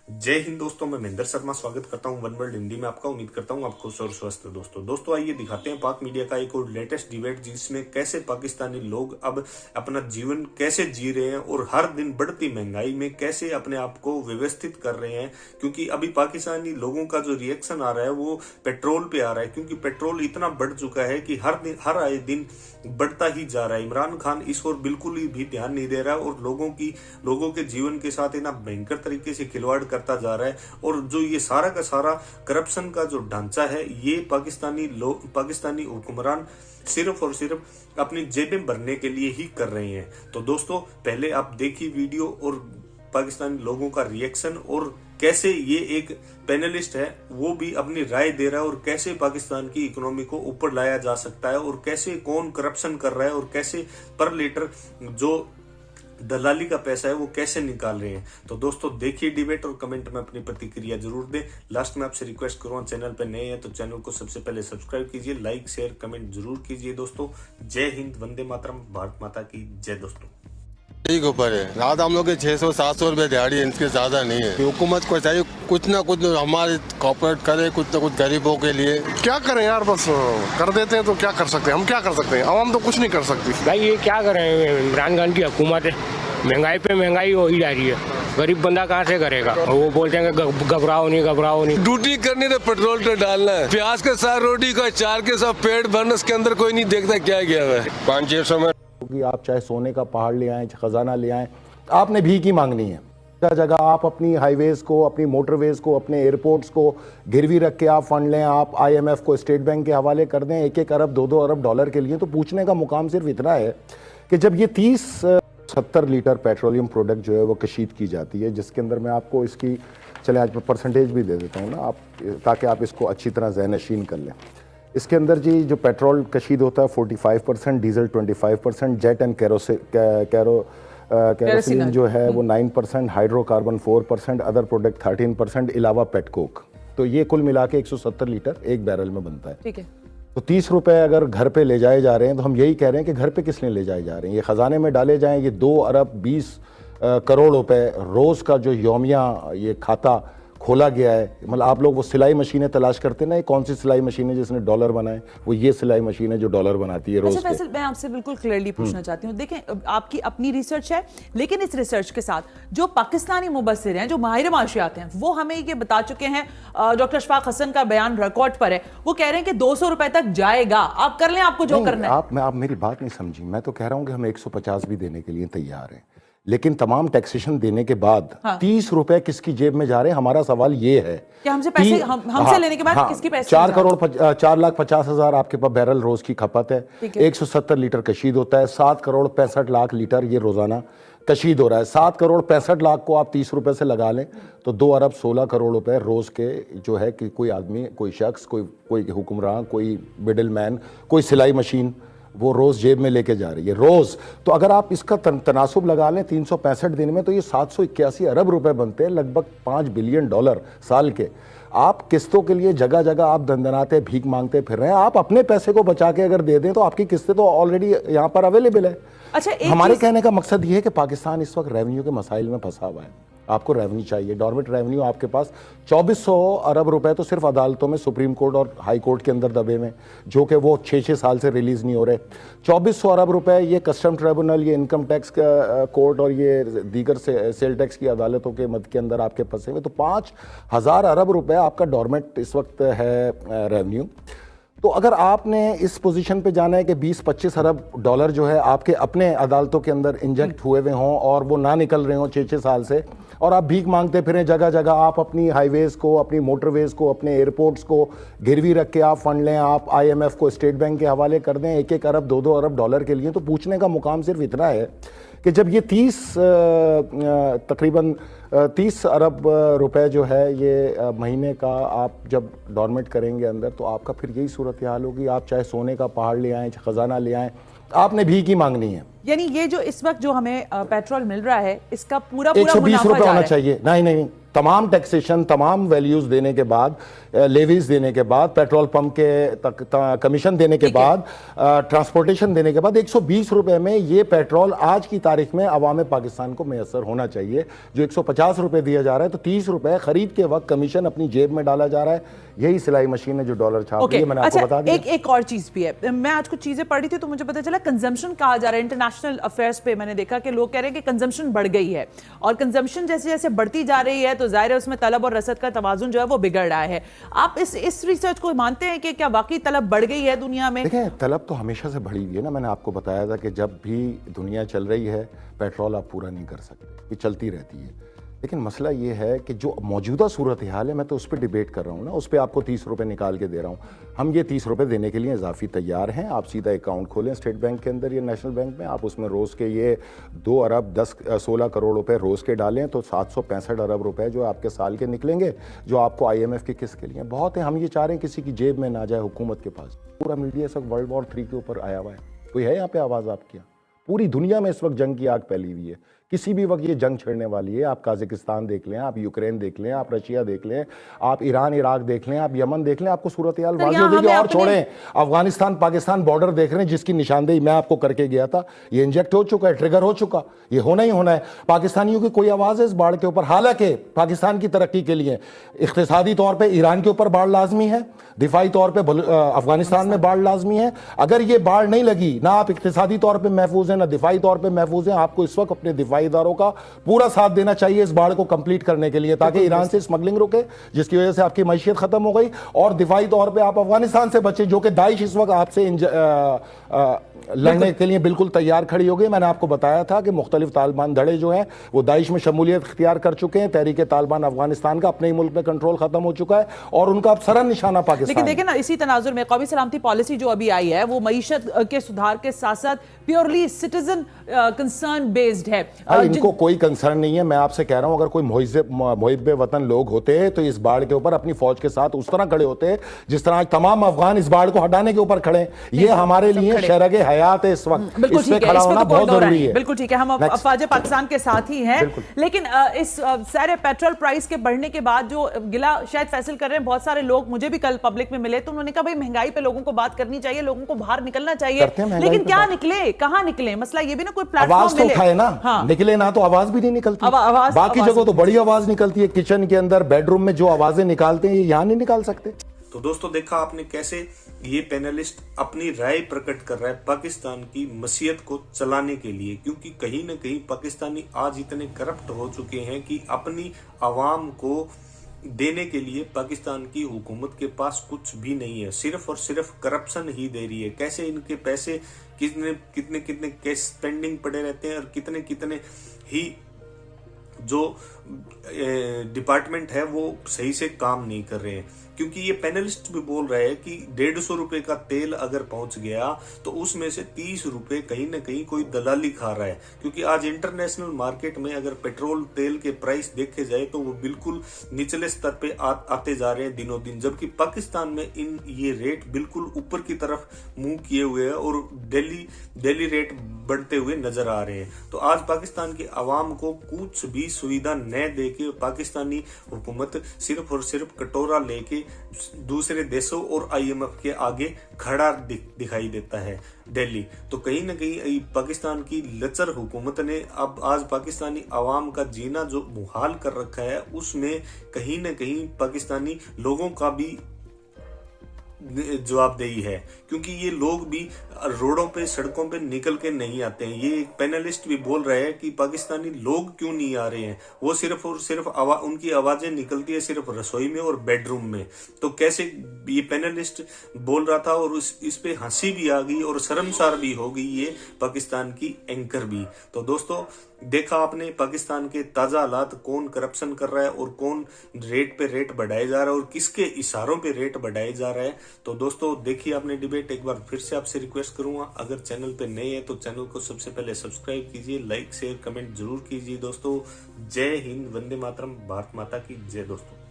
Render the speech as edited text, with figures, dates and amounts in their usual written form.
जय हिंद दोस्तों, मैं महेंद्र शर्मा स्वागत करता हूं वन वर्ल्ड हिंदी में आपका। उम्मीद करता हूं आपको स्वस्थ दोस्तों आइए दिखाते हैं पाक मीडिया का एक और लेटेस्ट डिबेट, जिसमें कैसे पाकिस्तानी लोग अब अपना जीवन कैसे जी रहे हैं और हर दिन बढ़ती महंगाई में कैसे अपने आप को व्यवस्थित कर रहे हैं। क्योंकि अभी पाकिस्तानी लोगों का जो रिएक्शन आ रहा है वो पेट्रोल पे आ रहा है, क्योंकि पेट्रोल इतना बढ़ चुका है कि हर आए दिन बढ़ता ही जा रहा है। इमरान खान इस ओर बिल्कुल भी ध्यान नहीं दे रहा है और लोगों के जीवन के साथ इतना भयंकर तरीके से खिलवाड़ करता जा रहा है। और जो ये सारा का सारा करप्शन का जो ढांचा है, ये पाकिस्तानी हुक्मरान सिर्फ और सिर्फ अपनी जेबें भरने के लिए ही कर रहे हैं। तो दोस्तों, पहले आप देखिए वीडियो और पाकिस्तानी लोगों का रिएक्शन, और कैसे ये एक पैनलिस्ट है वो भी अपनी राय दे रहा है, और कैसे पाकिस्तान की इकोनॉमी को ऊपर लाया जा सकता है, और कैसे कौन करप्शन कर रहा है, और कैसे पर लीटर जो दलाली का पैसा है वो कैसे निकाल रहे हैं। तो दोस्तों देखिए डिबेट और कमेंट में अपनी प्रतिक्रिया जरूर दें। लास्ट में आपसे रिक्वेस्ट करूंगा, चैनल पर नए हैं तो चैनल को सबसे पहले सब्सक्राइब कीजिए, लाइक शेयर कमेंट जरूर कीजिए। दोस्तों जय हिंद, वंदे मातरम, भारत माता की जय। दोस्तों ठीक ऊपर है, रात हम लोग के 600-700 रुपए दिहाड़ी है, इसके ज्यादा नहीं है। हुकूमत को चाहिए कुछ ना कुछ हमारे कॉर्पोरेट करे, कुछ ना कुछ गरीबों के लिए। क्या करें यार, बस कर देते हैं तो क्या कर सकते हैं, हम क्या कर सकते हैं, आवाम तो कुछ नहीं कर सकती। भाई ये क्या कर रहे हैं, इमरान खान की हुकूमत है, महंगाई पे महंगाई हो ही जा रही है, गरीब बंदा कहाँ से करेगा। वो बोलते हैं कि घबराओ नहीं। ड्यूटी करनी तो पेट्रोल पे डालना है, प्याज के साथ रोटी का चार के साथ पेट भरना, उसके अंदर कोई नहीं देखता क्या गया है। 500-600 में कि आप चाहे सोने का पहाड़ ले आएं, खजाना ले आएं, आपने भीख ही मांगनी है। जगह जगह आप अपनी हाईवेज को, अपनी मोटरवेज को, अपने एयरपोर्ट्स को गिरवी रख के आप फंड लें, आप आईएमएफ को, स्टेट बैंक के हवाले कर दें 1-1 अरब 2-2 अरब डॉलर के लिए। तो पूछने का मुकाम सिर्फ इतना है कि जब ये 30-70 लीटर पेट्रोलियम प्रोडक्ट जो है वो कशीद की जाती है, जिसके अंदर मैं आपको इसकी चले आज मैं परसेंटेज भी दे देता हूँ ना आप, ताकि आप इसको अच्छी तरह ज़हनशीन कर लें। इसके अंदर जी जो पेट्रोल कशीद होता है 45%, डीजल 25%, जेट एंड कैरोसिन जो है वो 9%, हाइड्रोकार्बन 4%, अदर प्रोडक्ट 13%, अलावा पेटकोक। तो ये कुल मिला के 170 लीटर एक बैरल में बनता है। ठीक है। तो 30 रुपए अगर घर पे ले जाए जा रहे हैं, तो हम यही कह रहे हैं कि घर पे किस लिए ले जाए जा रहे हैं, ये खजाने में डाले जाएं। ये 2 अरब 20 करोड़ रुपए रोज़ का जो यौमिया ये खाता खोला गया है। मतलब आप लोग वो सिलाई मशीनें तलाश करते ना, कौन सी सिलाई मशीन है जिसने डॉलर बनाए, वो ये सिलाई मशीन है जो डॉलर बनाती है रोज। अच्छा फैसल, मैं आपसे बिल्कुल क्लियरली पूछना चाहती हूँ, देखें आपकी अपनी रिसर्च है, लेकिन इस रिसर्च के साथ जो पाकिस्तानी मुबस्सिर हैं, जो माहिर माशियात हैं, वो हमें ये बता चुके हैं, डॉक्टर अशफाक हसन का बयान रिकॉर्ड पर है, वो कह रहे हैं कि 200 रुपए तक जाएगा, आप कर लें, आपको जो करना है। आप मेरी बात नहीं समझी, मैं तो कह रहा हूँ कि हम 150 भी देने के लिए तैयार हैं, लेकिन तमाम टैक्सेशन देने के बाद 30 रुपए किसकी जेब में जा रहे हैं। हमारा सवाल ये है कि हमसे पैसे हमसे लेने के बाद किसकी पैसे 4,50,000 आपके पास बैरल रोज की खपत है, 170 लीटर कशीद होता है, 7 करोड़ 65 लाख लीटर ये रोजाना कशीद हो रहा है। 7 करोड़ 65 लाख को आप 30 रुपए से लगा लें तो 2 अरब 16 करोड़ रुपए रोज के जो है कि कोई आदमी, कोई शख्स, कोई हुक्मरान, कोई मिडिल मैन, कोई सिलाई मशीन वो रोज जेब में लेके जा रही है रोज। तो अगर आप इसका तनासुब लगा लें 365 दिन में, तो ये 781 अरब रुपए बनते हैं, लगभग $5 बिलियन साल के। आप किस्तों के लिए जगह जगह आप दंदनाते भीख मांगते फिर रहे हैं। आप अपने पैसे को बचा के अगर दे दें तो आपकी किस्तें तो ऑलरेडी यहाँ पर अवेलेबल है। अच्छा, हमारे कहने का मकसद ये है कि पाकिस्तान इस वक्त रेवेन्यू के मसाइल में फंसा हुआ है। आपको रेवेन्यू चाहिए, डॉर्मेंट रेवेन्यू आपके पास 2400 अरब रुपए तो सिर्फ अदालतों में, सुप्रीम कोर्ट और हाई कोर्ट के अंदर दबे में, जो कि वो 6-6 साल से रिलीज नहीं हो रहे। 2400 अरब रुपए ये कस्टम ट्रिब्यूनल, ये इनकम टैक्स कोर्ट और ये दीगर सेल टैक्स की अदालतों के मद के अंदर आपके फंसे हुए। तो 5000 अरब रुपए आपका डॉर्मेंट इस वक्त है रेवेन्यू। तो अगर आपने इस पोजीशन पे जाना है कि 20-25 अरब डॉलर जो है आपके अपने अदालतों के अंदर इंजेक्ट हुए हुए हों और वो ना निकल रहे हों 6-6 साल से, और आप भीख मांगते फिरें जगह जगह, आप अपनी हाईवेज को, अपनी मोटरवेज को, अपने एयरपोर्ट्स को गिरवी रख के आप फंड लें, आप आईएमएफ को, स्टेट बैंक के हवाले कर दें 1-1 अरब 2-2 अरब डॉलर के लिए। तो पूछने का मुकाम सिर्फ इतना है कि जब ये तकरीबन 30 अरब रुपए जो है ये महीने का आप जब डॉर्मेंट करेंगे अंदर, तो आपका फिर यही सूरत हाल होगी। आप चाहे सोने का पहाड़ ले आएँ, खजाना ले आएँ, आपने भीख ही मांगनी है। यानी ये जो इस वक्त जो हमें पेट्रोल मिल रहा है, इसका पूरा 120 रुपए होना चाहिए। नहीं, तमाम टैक्सेशन, तमाम वैल्यूज देने के बाद, लेवीज देने के बाद, पेट्रोल पंप के कमीशन देने के बाद, ट्रांसपोर्टेशन देने के बाद 120 रुपए में ये पेट्रोल आज की तारीख में अवाम पाकिस्तान को मैसर होना चाहिए। जो 150 रुपए दिया जा रहा है, तो 30 रुपए खरीद के वक्त कमीशन अपनी जेब में डाला जा रहा है। यही सिलाई मशीन है जो डॉलर छाप रही है। मैंने आपको बता दिया। एक और चीज भी है, मैं आज कुछ चीजें पढ़ी थी तो मुझे पता चला कंजम्पशन कहा जा रहा है। इंटरनेशनल अफेयर्स पे मैंने देखा कि लोग कह रहे हैं कि कंजम्पशन बढ़ गई है, और कंजम्पशन जैसे जैसे बढ़ती जा रही है तो जाहिर है उसमें तलब और रसद का तवाजुन जो है वो बिगड़ रहा है। आप इस रिसर्च को मानते हैं कि क्या वाकई तलब बढ़ गई है दुनिया में? देखें, तलब तो हमेशा से बढ़ी हुई है ना। मैंने आपको बताया था कि जब भी दुनिया चल रही है, पेट्रोल आप पूरा नहीं कर सकते, ये चलती रहती है। लेकिन मसला ये है कि जो मौजूदा सूरत हाल है, मैं तो उस पर डिबेट कर रहा हूँ ना, उस पर आपको 30 रुपये निकाल के दे रहा हूँ। हम ये 30 रुपये देने के लिए इजाफी तैयार हैं। आप सीधा अकाउंट खोलें स्टेट बैंक के अंदर या नेशनल बैंक में, आप उसमें रोज़ के ये 2 अरब 16 करोड़ रुपए रोज़ के डालें तो 765 अरब रुपए जो आपके साल के निकलेंगे, जो आपको IMF की किस्त के लिए बहुत है। हम ये चाह रहे हैं किसी की जेब में ना जाए, हुकूमत के पास। पूरा मीडिया इस वक्त वर्ल्ड वॉर 3 के ऊपर आया हुआ है। कोई है यहाँ पे आवाज़ आपकी? पूरी दुनिया में इस वक्त जंग की आग फैली हुई है। किसी भी वक्त ये जंग छिड़ने वाली है। आप काज़ाकिस्तान देख लें, आप यूक्रेन देख लें, आप रशिया देख लें, आप ईरान इराक देख लें, आप यमन देख लें, आपको सूरत हाल वाज़ेह हो जाएगी। और छोड़ें, अफगानिस्तान पाकिस्तान बॉर्डर देख रहे हैं, जिसकी निशानदेही मैं आपको करके गया था। ये इंजेक्ट हो चुका है, ट्रिगर हो चुका, ये होना ही होना है। पाकिस्तानियों की कोई आवाज़ है इस बाढ़ के ऊपर? हालांकि पाकिस्तान की तरक्की के लिए इक़्तिसादी तौर पर ईरान के ऊपर बाढ़ लाजमी है, दिफाई तौर पर अफगानिस्तान में बाढ़ लाजमी है। अगर ये बाढ़ नहीं लगी, ना आप इक़्तिसादी तौर पर महफूज हैं, ना दिफाई तौर पर महफूज हैं, आपको इस वक्त अपने दिफाई इदारों का पूरा साथ देना चाहिए इस बाढ़ को कंप्लीट करने के लिए, ताकि ईरान से स्मगलिंग रुके, जिसकी वजह से आपकी मैशियत खत्म हो गई, और दिफाई तौर पे आप अफगानिस्तान से बचे, जो कि दाइश इस वक्त आपसे लड़ने के लिए बिल्कुल तैयार खड़ी हो गई। मैंने आपको बताया था कि मुख्तलिफ तालिबान धड़े जो हैं वो दाइश में शमूलियत इख्तियार कर चुके हैं। तहरीक तालिबान अफगानिस्तान का अपने ही मुल्क में कंट्रोल खत्म हो चुका है, और उनका अब सरन निशाना पाकिस्तान। लेकिन देखिए ना, इसी तनाजुर में कौमी सलामती पॉलिसी जो अभी आई है वो मईशत के सुधार के साथ साथ प्योरली सिटीजन कंसर्न बेस्ड है। इनको कोई कंसर्न नहीं है। मैं आपसे कह रहा हूं, अगर कोई मुहिब्बे वतन लोग होते तो इस बाढ़ के ऊपर अपनी फौज के साथ उस तरह खड़े होते जिस तरह आज तमाम अफगान इस बाढ़ को हटाने के ऊपर खड़े। ये हमारे लिए शरगे हयात है इस वक्त, इस पे खड़ा होना बहुत जरूरी है। बिल्कुल ठीक है, हम अफवाज पाकिस्तान के साथ ही हैं। लेकिन इस सारे पेट्रोल प्राइस के बढ़ने के बाद जो गिला शायद फैसल कर रहे हैं बहुत सारे लोग, मुझे भी कल पब्लिक में मिले तो उन्होंने कहा भाई महंगाई पे लोगों को बात करनी चाहिए, लोगों को बाहर निकलना चाहिए। लेकिन क्या निकले, कहां निकले? मसला ये भी ना, कोई प्लेटफॉर्म तो उठाए ना। हाँ। निकले ना तो आवाज भी नहीं निकलती। बाकी जगह तो बड़ी आवाज निकलती है, किचन के अंदर, बेडरूम में जो आवाजें निकालते हैं, ये यहां नहीं निकाल सकते। तो दोस्तों, देखा आपने कैसे ये पैनलिस्ट अपनी राय प्रकट कर रहा है पाकिस्तान की मसीहत को चलाने के लिए, क्योंकि कहीं ना कहीं पाकिस्तानी आज इतने करप्ट हो चुके हैं कि अपनी आवाम को देने के लिए पाकिस्तान की हुकूमत के पास कुछ भी नहीं है, सिर्फ और सिर्फ करप्शन ही दे रही है। कैसे इनके पैसे कितने कितने कितने कैश पेंडिंग पड़े रहते हैं, और कितने कितने ही जो डिपार्टमेंट है वो सही से काम नहीं कर रहे हैं। क्योंकि ये पैनलिस्ट भी बोल रहे हैं कि 150 रुपए का तेल अगर पहुंच गया तो उसमें से 30 रुपए कहीं ना कहीं कोई दलाली खा रहा है। क्योंकि आज इंटरनेशनल मार्केट में अगर पेट्रोल तेल के प्राइस देखे जाए तो वो बिल्कुल निचले स्तर पे आते जा रहे हैं दिनों दिन, जबकि पाकिस्तान में ये रेट बिल्कुल ऊपर की तरफ मुंह किए हुए हैं और डेली रेट बढ़ते हुए नजर आ रहे हैं। तो आज पाकिस्तान की आवाम को कुछ भी सुविधा न देके पाकिस्तानी हुकूमत सिर्फ और सिर्फ कटोरा लेके दूसरे देशों और IMF के आगे खड़ा दिखाई देता है दिल्ली। तो कहीं ना कहीं पाकिस्तान की लचर हुकूमत ने अब आज पाकिस्तानी आवाम का जीना जो मुहाल कर रखा है, उसमें कहीं ना कहीं पाकिस्तानी लोगों का भी जवाबदेही है। क्योंकि ये लोग भी रोडों पे सड़कों पे निकल के नहीं आते हैं। ये एक पैनलिस्ट भी बोल रहे हैं कि पाकिस्तानी लोग क्यों नहीं आ रहे हैं, वो सिर्फ और सिर्फ उनकी आवाजें निकलती है सिर्फ रसोई में और बेडरूम में। तो कैसे ये पैनलिस्ट बोल रहा था, और इस पे हंसी भी आ गई और शर्मसार भी हो गई ये पाकिस्तान की एंकर भी। तो दोस्तों, देखा आपने पाकिस्तान के ताजा हालात, कौन करप्शन कर रहा है और कौन रेट पे रेट बढ़ाए जा रहा है और किसके इशारों पे रेट बढ़ाए जा रहा है। तो दोस्तों, देखिए आपने डिबेट। एक बार फिर से आपसे रिक्वेस्ट करूंगा, अगर चैनल पे नए हैं तो चैनल को सबसे पहले सब्सक्राइब कीजिए, लाइक शेयर कमेंट जरूर कीजिए। दोस्तों, जय हिंद, वंदे मातरम, भारत माता की जय। दोस्तों।